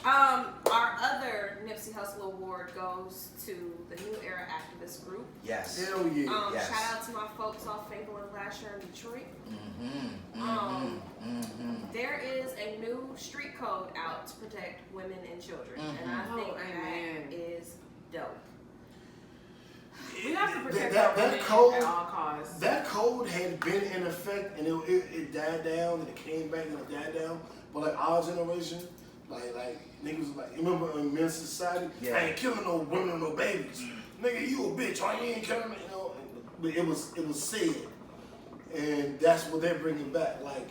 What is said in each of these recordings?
Our other Nipsey Hussle Award goes to the New Era Activist Group. Yes. Hell yeah. Yes. Shout out to my folks off Fable and Lasher in Detroit. There is a new street code out to protect women and children, and I think that is dope. We have to protect that code at all costs. That code had been in effect, and it died down, and it came back and it died down. But like our generation, like niggas was like, remember in men's society, I ain't killing no women or no babies. Nigga, you a bitch, or you ain't killing me, you know. But it was said, and that's what they're bringing back. Like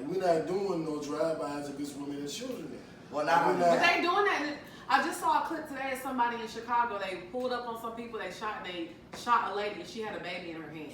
we're not doing no drive-bys against women and children. Well, but they doing that. I just saw a clip today of somebody in Chicago. They pulled up on some people. They shot a lady, and she had a baby in her hand.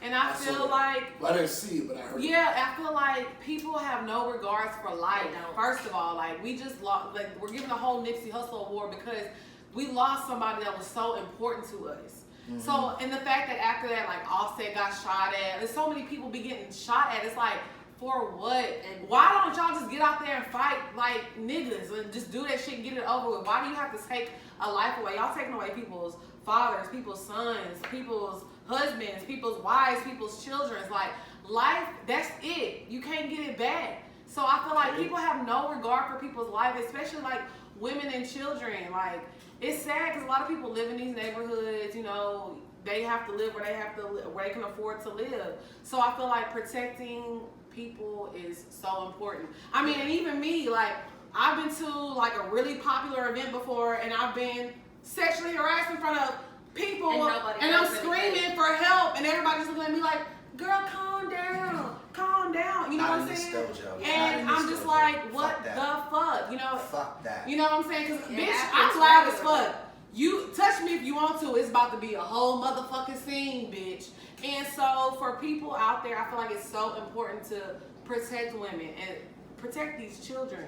And I feel like, well, I didn't see it, but I heard. Yeah, I feel like people have no regards for life. First of all, like we just lost. Like we're giving the whole Nipsey Hussle Award because we lost somebody that was so important to us. So, and the fact that after that, like Offset got shot at, there's so many people be getting shot at. It's like, for what? And why don't y'all just get out there and fight like niggas and just do that shit and get it over with? Why do you have to take a life away? Y'all taking away people's fathers, people's sons, people's husbands, people's wives, people's children. Like, life, that's it. You can't get it back. So I feel like people have no regard for people's life, especially like women and children. Like, it's sad because a lot of people live in these neighborhoods, you know, they have to live where they can afford to live. So I feel like protecting people is so important. I mean, and even me, like, I've been to like a really popular event before, and I've been sexually harassed in front of people, and I'm screaming for help, and everybody's looking at me like, girl, calm down, calm down. You know what I'm saying? And I'm just like, what the fuck? You know? Fuck that. You know what I'm saying? Because, bitch, I'm loud as fuck. You touch me if you want to. It's about to be a whole motherfucking scene, bitch. And so for people out there, I feel like it's so important to protect women and protect these children.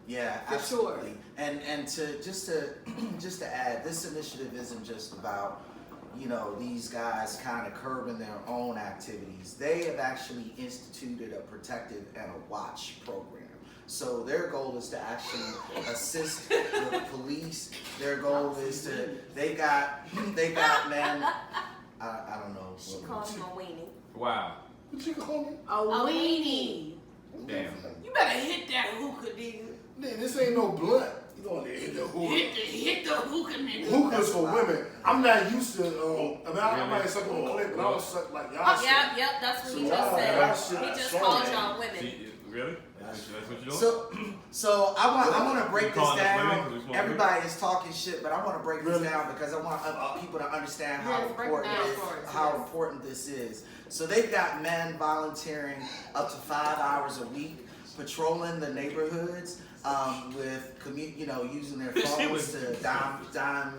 Yeah, for absolutely. Sure. And to just to add, this initiative isn't just about, you know, these guys kind of curbing their own activities. They have actually instituted a protective and a watch program. So their goal is to actually assist the police. Their goal is to, they got men, I don't know. She called him a weenie. Wow. What you call me? A weenie. Damn. You better hit that hookah, nigga. Nigga, this ain't no blunt. You don't hit the hookah. Hit the hookah, nigga. Hookah's for women. I'm not used to, I might suck on a clip, but I don't suck like y'all suck. Yep, that's what he just said. He just called y'all women. Really? That's what you're doing? So I want to break this down. Everybody is talking shit, but I want to break this down because I want people to understand how important this is. So they've got men volunteering up to 5 hours a week, patrolling the neighborhoods with using their phones to dime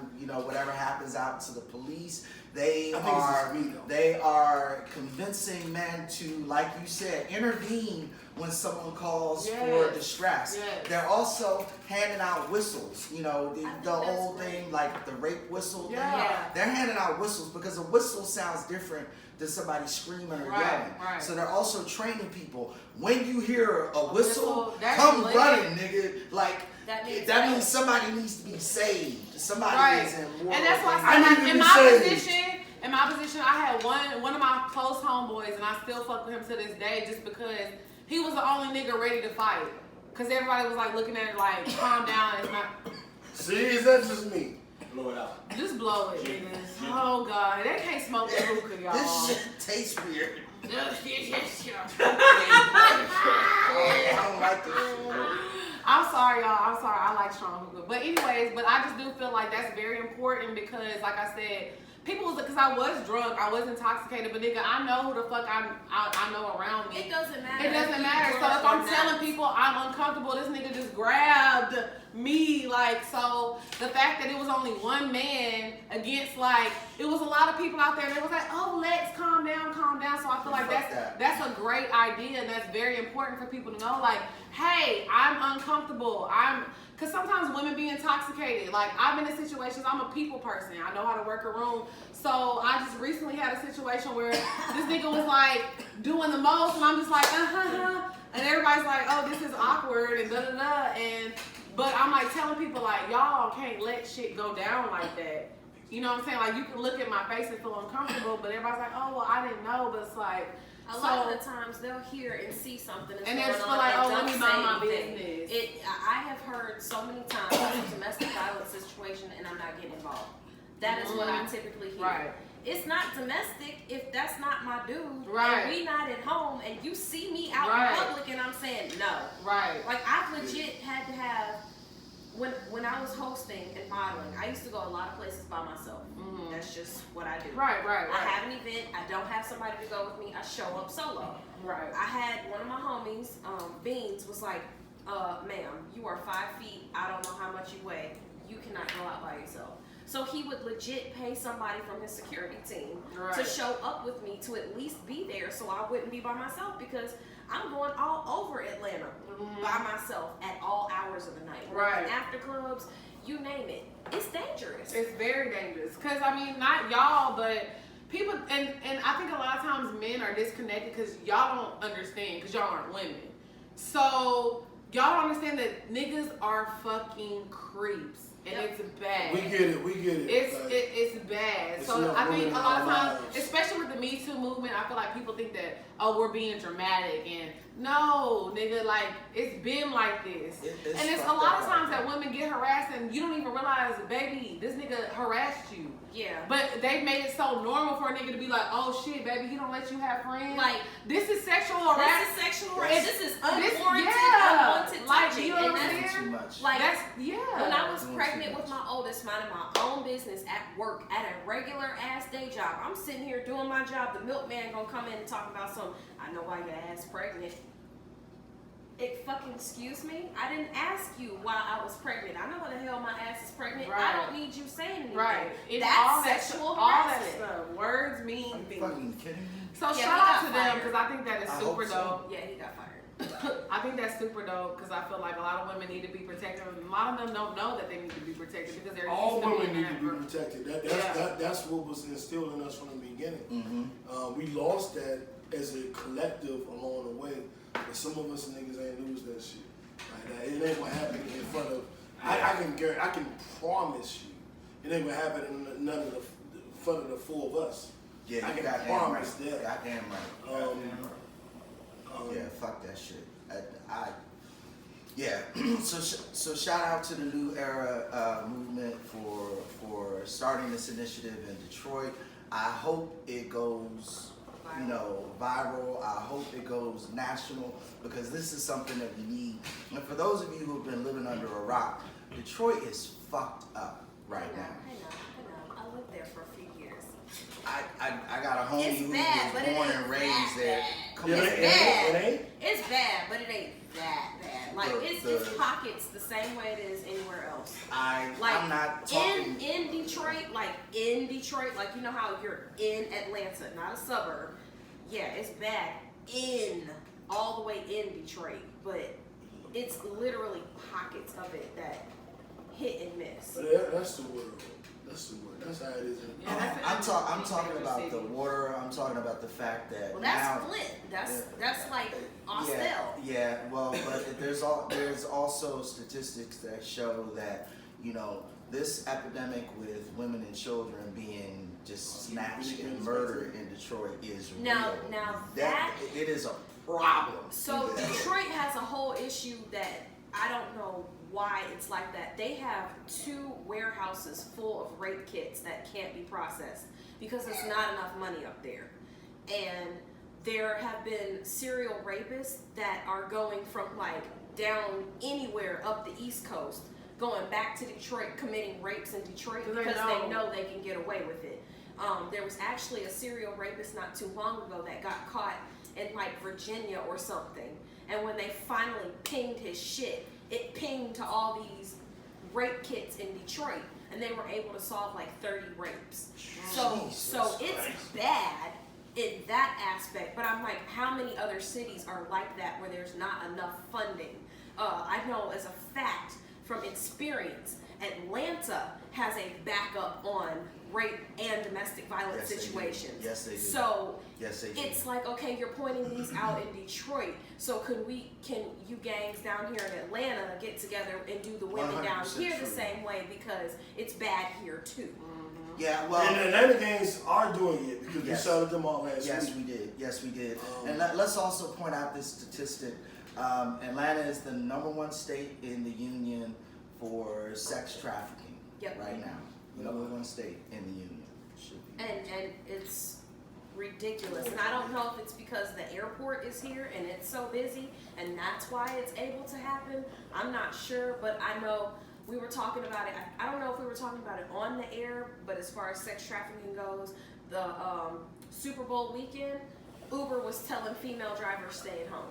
whatever happens out to the police. They are convincing men to, like you said, intervene when someone calls for distress. Yes. They're also handing out whistles. You know, the whole thing, like the rape whistle thing. They're handing out whistles because a whistle sounds different than somebody screaming or yelling. Right. So they're also training people. When you hear a whistle, come running, nigga. Like, that means somebody needs to be saved. Somebody is in war. And that's why in my position, I had one of my close homeboys, and I still fuck with him to this day, just because he was the only nigga ready to fight. Cause everybody was like looking at it like, calm down. It's not. See, is that just me? Blow it out. Just blow it, niggas. Oh God, they can't smoke the hookah, y'all. This shit tastes weird. I don't like this shit. I'm sorry, y'all. I'm sorry. I like strong hookah. But anyways, I just do feel like that's very important because, like I said, because I was drunk, I was intoxicated, but nigga, I know who the fuck I know around me. It doesn't matter. It doesn't matter. So if I'm telling people I'm uncomfortable, this nigga just grabbed me. Like, so the fact that it was only one man against, like, it was a lot of people out there and they was like, oh, Lex, calm down. So I feel like that's a great idea, and that's very important for people to know. Like, hey, I'm uncomfortable. Because sometimes women be intoxicated. Like, I've been in situations, I'm a people person. I know how to work a room. So I just recently had a situation where this nigga was like doing the most, and I'm just like, and everybody's like, oh, this is awkward, and but I'm like telling people, like, y'all can't let shit go down like that. You know what I'm saying? Like, you can look at my face and feel uncomfortable, but everybody's like, oh, well, I didn't know, but it's like, a lot of the times they'll hear and see something that's and going they're on like, and oh, let don't me say mind my anything. business. I have heard so many times a domestic violence situation and I'm not getting involved. That is what I typically hear. Right. It's not domestic if that's not my dude. Right. And we not at home and you see me out in public and I'm saying no. Right. Like, I've legit had to have, when I was hosting and modeling, I used to go a lot of places by myself. Mm-hmm. That's just what I do. Right. I have an event, I don't have somebody to go with me, I show up solo. Right. I had one of my homies, Beans, was like, ma'am, you are 5 feet, I don't know how much you weigh, you cannot go out by yourself. So he would legit pay somebody from his security team to show up with me to at least be there so I wouldn't be by myself, because I'm going all over Atlanta by myself at all hours of the night. Right. After clubs, you name it. It's dangerous. It's very dangerous. Because, I mean, not y'all, but people, and I think a lot of times men are disconnected because y'all don't understand, because y'all aren't women. So, y'all don't understand that niggas are fucking creeps. And it's bad. We get it. It's bad. So I think a lot of times, especially with the Me Too movement, I feel like people think that, oh, we're being dramatic, and no, nigga, like, it's been like this. And it's a lot of times that women get harassed and you don't even realize, baby, this nigga harassed you. Yeah. But they made it so normal for a nigga to be like, oh shit, baby, he don't let you have friends. Like, this is sexual harassment. This is unwarranted, unwanted like, touching. you know what I'm and saying? Too much. Like, when I was Doing pregnant with my oldest, minding my own business at work, at a regular ass day job, I'm sitting here doing my job. The milkman gonna come in and talk about something. I know why your ass pregnant. Excuse me? I didn't ask you why I was pregnant. I know why the hell my ass is pregnant. Right. I don't need you saying anything. Right. It's That's all sexual that harassment. stuff. Words mean Are you things. fucking kidding me? So Yeah, shout he out got to them, fired. because I think that is I super hope so. dope. Yeah, he got fired. I think that's super dope, because I feel like a lot of women need to be protected. A lot of them don't know that they need to be protected because they're all used to women being need to be protected. That's what was instilled in us from the beginning. Mm-hmm. We lost that as a collective along the way, but some of us niggas ain't lose that shit. Like that, it ain't gonna happen in front of. I can promise you, it ain't gonna happen in none of the front of the four of us. Yeah, I you can goddamn promise right. that. Goddamn right. Yeah, fuck that shit. Yeah. So shout out to the New Era movement for starting this initiative in Detroit. I hope it goes, viral. I hope it goes national, because this is something that we need. And for those of you who have been living under a rock, Detroit is fucked up right now. I know. I lived there for a few years. I got a homie It's who bad, but was it born ain't and raised there. Come on. It's bad. It ain't? It's bad, but it ain't that bad. Like, it's pockets the same way it is anywhere else. I'm not talking in Detroit, like you know how you're in Atlanta, not a suburb. Yeah, it's bad all the way in Detroit, but it's literally pockets of it that hit and miss. But that's the word. That's how it is. I'm talking about the water. I'm talking about the fact that that's Flint. That's like Austell. Yeah. Well, but there's also statistics that show that this epidemic with women and children being just snatched and murdered in Detroit is real. Now that it is a problem. So Detroit has a whole issue that I don't know why it's like that. They have 2 warehouses full of rape kits that can't be processed because there's not enough money up there. And there have been serial rapists that are going from like down anywhere up the East Coast, going back to Detroit, committing rapes in Detroit because they know they can get away with it. There was actually a serial rapist not too long ago that got caught in like Virginia or something. And when they finally pinged his shit, it pinged to all these rape kits in Detroit, and they were able to solve like 30 rapes. So it's bad in that aspect, but I'm like, how many other cities are like that where there's not enough funding? I know as a fact from experience, Atlanta has a backup on rape and domestic violence situations. Yes, they do. So yes, they do. it's like, okay, you're pointing these out in Detroit. So can you gangs down here in Atlanta get together and do the women down here the same way, because it's bad here too. Yeah, well, and the Atlanta gangs are doing it because we shouted them all last week. Yes, we did. Yes, we did. And let's also point out this statistic. Atlanta is the #1 state in the union for sex trafficking right now. #1 state in the union. Should be. And it's ridiculous. And I don't know if it's because the airport is here and it's so busy and that's why it's able to happen. I'm not sure, but I know we were talking about it. I don't know if we were talking about it on the air, but as far as sex trafficking goes, the Super Bowl weekend, Uber was telling female drivers stay at home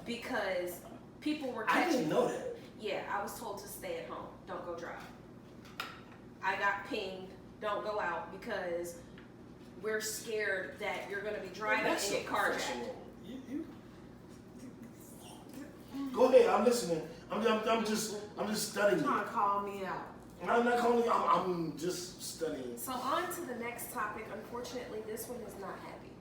because people were catching. I didn't know that. Yeah, I was told to stay at home. Don't go drive. I got pinged. Don't go out because we're scared that you're going to be driving and get carjacked. Go ahead. I'm listening. I'm just studying. You're trying to call me out. I'm not calling you. I'm just studying. So on to the next topic. Unfortunately, this one is not happy.